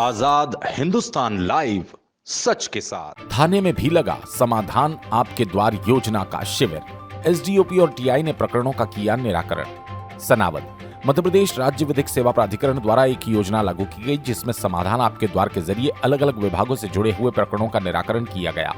आजाद Hindustan live, सच के साथ। थाने में भी लगा समाधान आपके द्वार योजना का शिविर। एसडीओपी और टीआई ने प्रकरणों का किया निराकरण। सनावद मध्य प्रदेश राज्य विधिक सेवा प्राधिकरण द्वारा एक योजना लागू की गई जिसमें समाधान आपके द्वार के जरिए अलग अलग विभागों से जुड़े हुए प्रकरणों का निराकरण किया गया।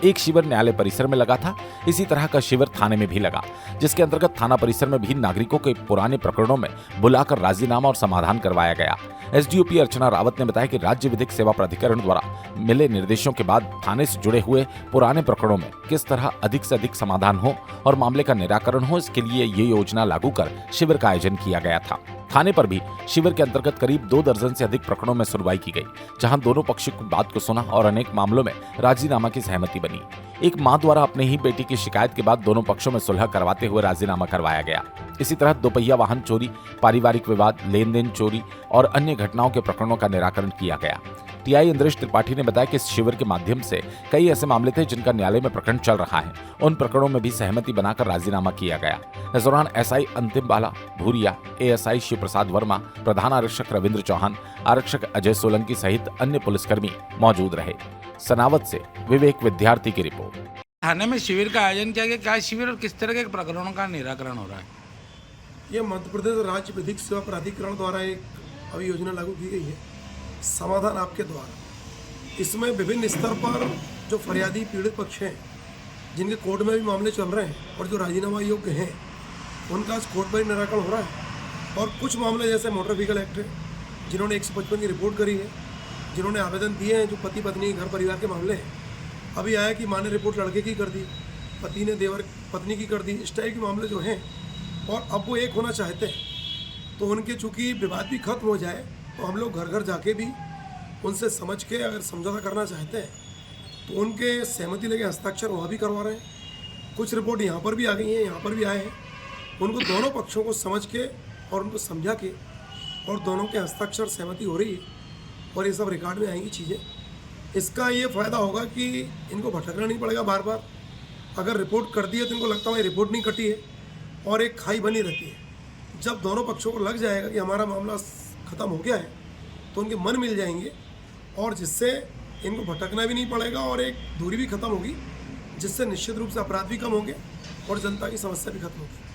एक शिविर न्यायालय परिसर में लगा था, इसी तरह का शिविर थाने में भी लगा, जिसके अंतर्गत थाना परिसर में भी नागरिकों के पुराने प्रकरणों में बुलाकर राजीनामा और समाधान करवाया गया। एसडीओपी अर्चना रावत ने बताया कि राज्य विधिक सेवा प्राधिकरण द्वारा मिले निर्देशों के बाद थाने से जुड़े हुए पुराने प्रकरणों में किस तरह अधिक से अधिक समाधान हो और मामले का निराकरण हो, इसके लिए ये योजना लागू कर शिविर का आयोजन किया गया था। थाने पर भी शिविर के अंतर्गत करीब 2 दर्जन से अधिक प्रकरणों में सुनवाई की गई, जहां दोनों पक्षों की बात को सुना और अनेक मामलों में राजीनामा की सहमति बनी। एक मां द्वारा अपने ही बेटी की शिकायत के बाद दोनों पक्षों में सुलह करवाते हुए राजीनामा करवाया गया। इसी तरह दोपहिया वाहन चोरी, पारिवारिक विवाद, लेन देन चोरी और अन्य घटनाओं के प्रकरणों का निराकरण किया गया। टीआई इंद्रेश त्रिपाठी ने बताया कि इस शिविर के माध्यम से कई ऐसे मामले थे जिनका न्यायालय में प्रकरण चल रहा है, उन प्रकरणों में भी सहमति बनाकर राजीनामा किया गया। इस दौरान एसआई अंतिम बाला भूरिया, एएसआई शिव प्रसाद वर्मा, प्रधान आरक्षक रविंद्र चौहान, आरक्षक अजय सोलंकी सहित अन्य पुलिसकर्मी मौजूद रहे। सनावद से विवेक विद्यार्थी की रिपोर्ट। थाने में शिविर का आयोजन किया गया, क्या शिविर और किस तरह के प्रकरणों का निराकरण हो रहा है? ये मध्य प्रदेश राज्य विधिक सेवा प्राधिकरण द्वारा एक अभी योजना लागू की गई है, समाधान आपके द्वारा। इसमें विभिन्न स्तर पर जो फरियादी पीड़ित पक्ष हैं, जिनके कोर्ट में भी मामले चल रहे हैं और जो राजीनामा योग्य हैं, उनका आज कोर्ट में निराकरण हो रहा है। और कुछ मामले जैसे मोटर व्हीकल एक्ट है, जिन्होंने 155 की रिपोर्ट करी है, जिन्होंने आवेदन दिए हैं, जो पति पत्नी घर परिवार के मामले हैं, अभी आया कि माँ ने रिपोर्ट लड़के की कर दी, पति ने देवर पत्नी की कर दी, इस टाइप के मामले जो हैं, और अब वो एक होना चाहते हैं, तो उनके चूँकि विवाद भी खत्म हो जाए, तो हम लोग घर घर जाके भी उनसे समझ के अगर समझौता करना चाहते हैं तो उनके सहमति लेके हस्ताक्षर वहाँ भी करवा रहे हैं। कुछ रिपोर्ट यहाँ पर भी आ गई हैं, यहाँ पर भी आए हैं। उनको दोनों पक्षों को समझ के और उनको समझा के और दोनों के हस्ताक्षर सहमति हो रही है और ये सब रिकॉर्ड में आएंगी चीज़ें। इसका ये फ़ायदा होगा कि इनको भटकना नहीं पड़ेगा बार बार। अगर रिपोर्ट कर दी है तो इनको लगता है रिपोर्ट नहीं कटी है और एक खाई बनी रहती है। जब दोनों पक्षों को लग जाएगा कि हमारा मामला ख़त्म हो गया है तो उनके मन मिल जाएंगे और जिससे इनको भटकना भी नहीं पड़ेगा और एक दूरी भी खत्म होगी, जिससे निश्चित रूप से अपराध भी कम होंगे और जनता की समस्या भी खत्म होगी।